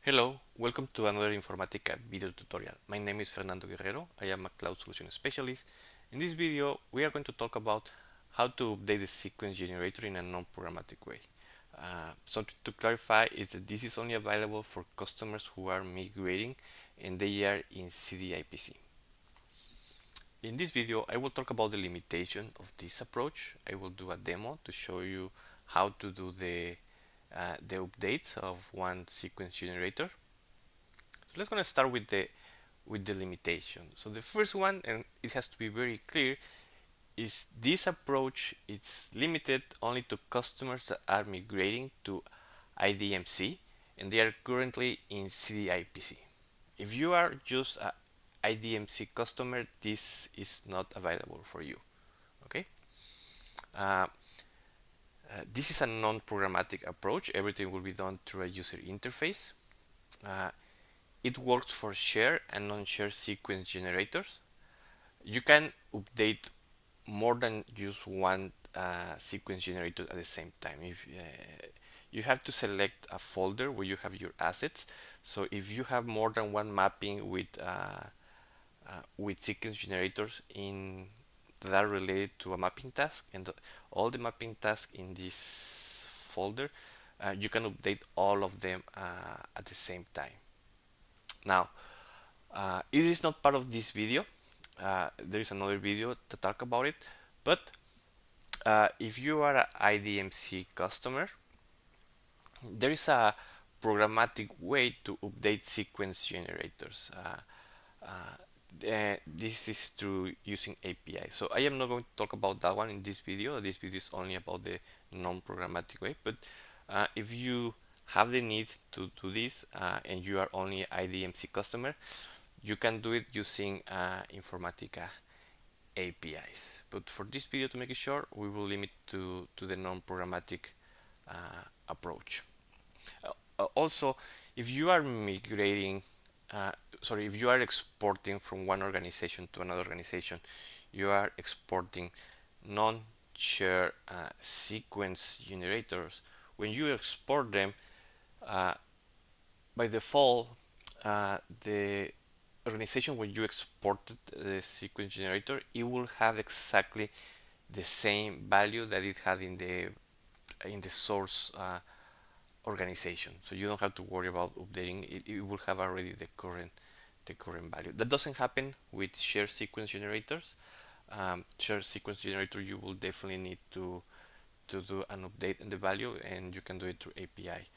Hello, welcome to another Informatica video tutorial. My name is Fernando Guerrero. I am a cloud solution specialist. In this video, we are going to talk about how to update the sequence generator in a non-programmatic way. So to clarify is that this is only available for customers who are migrating and they are in CDIPC. In this video, I will talk about the limitation of this approach. I will do a demo to show you how to do the updates of one sequence generator. So let's gonna start with the limitation. So the first one, and it has to be very clear, is this approach it's limited only to customers that are migrating to IDMC and they are currently in CDIPC. If you are just a IDMC customer, this is not available for you. Okay. Uh, this is a non-programmatic approach. Everything will be done through a user interface. Uh, It works for share and non-share sequence generators. You can update more than just one sequence generator at the same time. If you have to select a folder where you have your assets. So if you have more than one mapping with sequence generators in that are related to a mapping task, and all the mapping tasks in this folder, you can update all of them at the same time. Now, it is not part of this video. There is another video to talk about it. But if you are an IDMC customer, there is a programmatic way to update sequence generators. This is through using API. So I am not going to talk about that one in this video. This video is only about the non-programmatic way. But if you have the need to do this and you are only an IDMC customer, you can do it using Informatica APIs. But for this video, to make it short, we will limit to the non-programmatic approach. Also, if you are migrating, if you are exporting from one organization to another organization, you are exporting non-share sequence generators. When you export them, by default, the organization where you exported the sequence generator, it will have exactly the same value that it had in the source organization. So you don't have to worry about updating it. It will have already the current value. That doesn't happen with share sequence generators. Share sequence generator, you will definitely need to do an update in the value, and you can do it through API.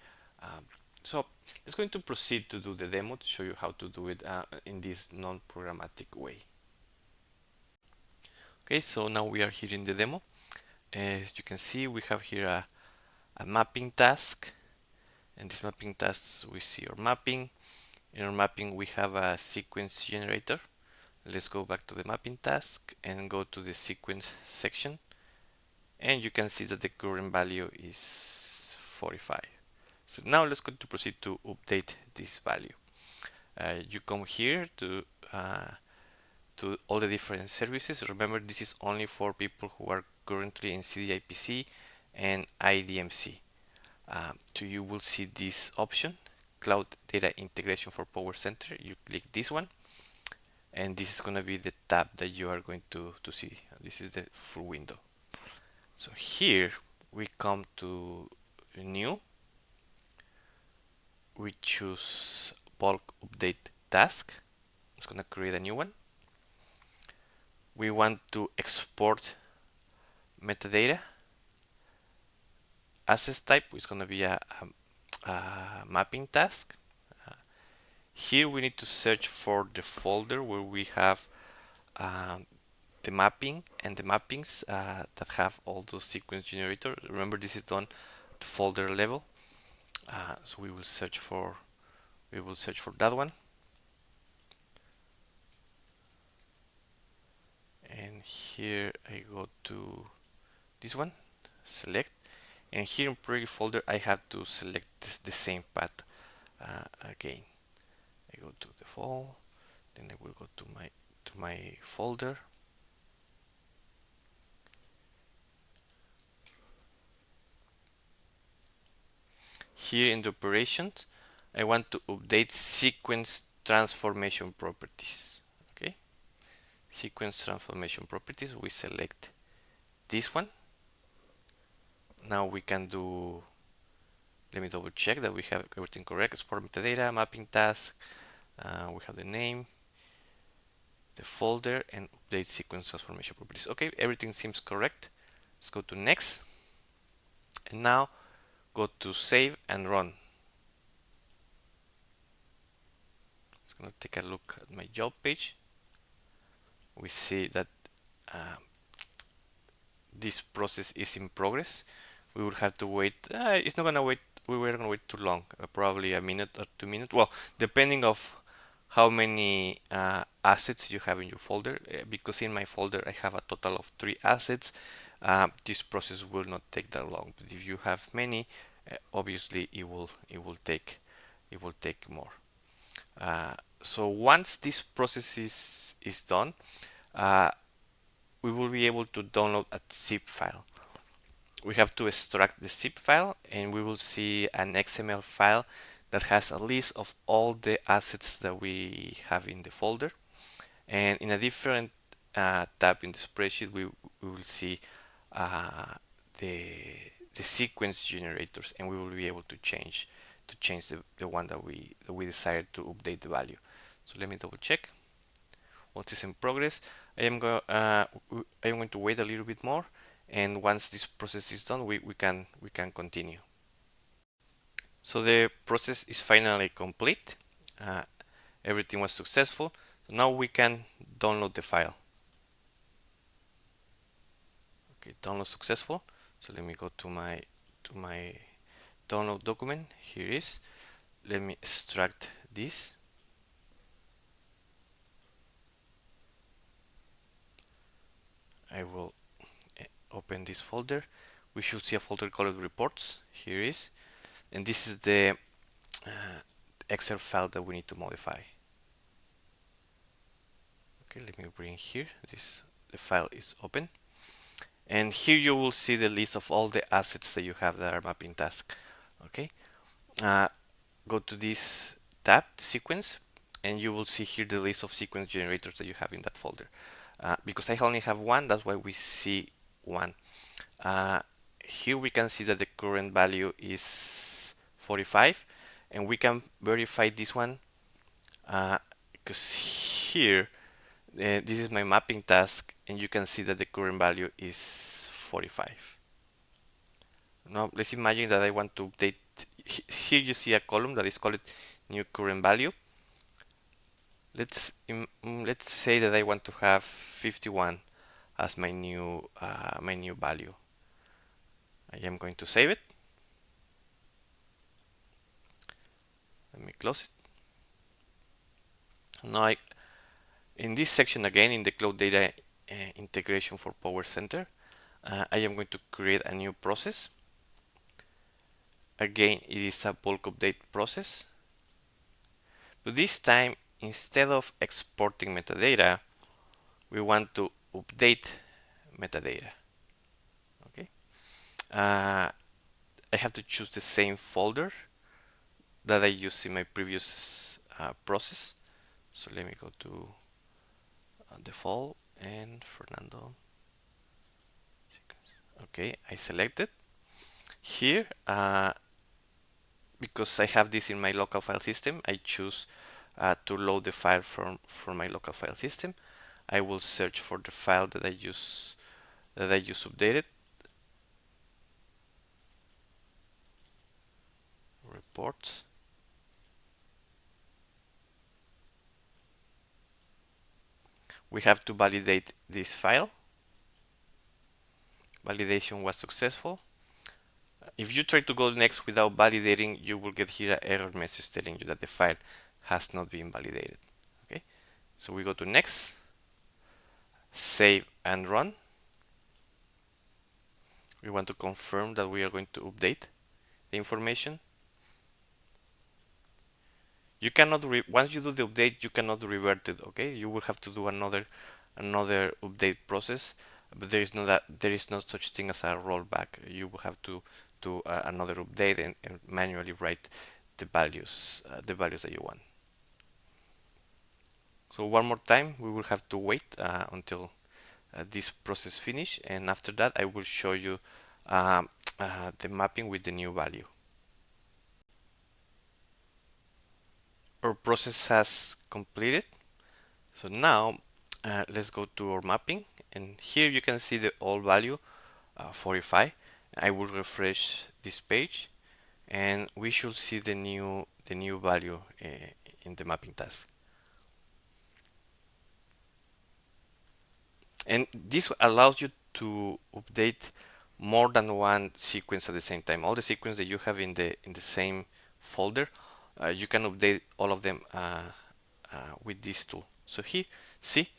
So let's going to proceed to do the demo to show you how to do it in this non-programmatic way. Okay, so now we are here in the demo. As you can see, we have here a mapping task, and this mapping task, we see our mapping. In our mapping, we have a sequence generator. Let's go back to the mapping task and go to the sequence section, and you can see that the current value is 45. So now let's go to proceed to update this value. You come here to all the different services. Remember, this is only for people who are currently in CDIPC and IDMC. So you will see this option, Cloud Data Integration for Power Center. You click this one, and this is going to be the tab that you are going to see. This is the full window. So here we come to New. We choose bulk update task. It's going to create a new one. We want to export metadata. Access type is going to be a mapping task. Here we need to search for the folder where we have the mapping and the mappings that have all those sequence generators. Remember, this is done at folder level. So we will search for that one. And here I go to this one, select, and here in project folder I have to select the same path again. I go to default, then I will go to my folder. Here in the operations, I want to update sequence transformation properties. Okay, sequence transformation properties. We select this one. Now we can do, let me double check that we have everything correct. Export metadata, mapping task. We have the name, the folder, and update sequence transformation properties. Okay, everything seems correct. Let's go to next. And now go to save and run. It's gonna take a look at my job page. We see that this process is in progress. We will have to wait. It's not gonna wait. We were gonna wait too long. Probably a minute or 2 minutes. Well, depending of how many assets you have in your folder. Because in my folder I have a total of 3 assets. This process will not take that long. But if you have many, obviously it will take more. So once this process is done, we will be able to download a zip file. We have to extract the zip file, and we will see an XML file that has a list of all the assets that we have in the folder. And in a different tab in the spreadsheet, we will see uh, the sequence generators, and we will be able to change the one that we decided to update the value. So let me double check. Once it's in progress, I am going to wait a little bit more, and once this process is done, we can continue. So the process is finally complete. Everything was successful. So now we can download the file. Okay, download successful. So let me go to my download document. Here it is. Let me extract this. I will open this folder. We should see a folder called reports. Here it is. And this is the Excel file that we need to modify. Okay, let me bring here. The file is open. And here you will see the list of all the assets that you have that are mapping task. Okay, go to this tab, sequence, and you will see here the list of sequence generators that you have in that folder. Because I only have one, that's why we see one. Here we can see that the current value is 45, and we can verify this one because here this is my mapping task, and you can see that the current value is 45. Now let's imagine that I want to update. Here you see a column that is called new current value. Let's say that I want to have 51 as my new value. I am going to save it. Let me close it. Now in this section again, in the cloud data integration for Power Center, I am going to create a new process. Again, it is a bulk update process. But this time, instead of exporting metadata, we want to update metadata. Okay. I have to choose the same folder that I used in my previous process. So let me go to default and Fernando. Okay, I selected. Here, because I have this in my local file system, I choose to load the file from my local file system. I will search for the file that I just updated. Reports. We have to validate this file. Validation was successful. If you try to go next without validating, you will get here an error message telling you that the file has not been validated. Okay, so we go to next, save and run. We want to confirm that we are going to update the information. You cannot once you do the update, you cannot revert it. Okay, you will have to do another update process, but there is no such thing as a rollback. You will have to do another update and manually write the values that you want. So one more time, we will have to wait until this process finish, and after that I will show you the mapping with the new value. Our process has completed. So now let's go to our mapping, and here you can see the old value 45. I will refresh this page and we should see the new value in the mapping task. And this allows you to update more than one sequence at the same time. All the sequences that you have in the same folder, you can update all of them with this tool. So here, see,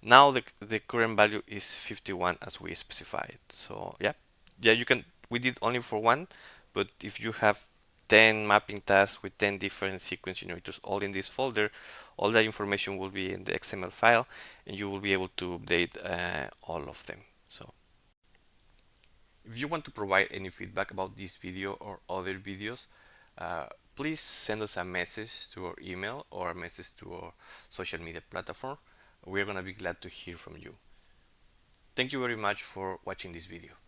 now the current value is 51 as we specified. So yeah, you can. We did only for one, but if you have 10 mapping tasks with 10 different sequence generators all in this folder, all that information will be in the XML file, and you will be able to update all of them. So if you want to provide any feedback about this video or other videos, uh, please send us a message to our email or a message to our social media platform. We're going to be glad to hear from you. Thank you very much for watching this video.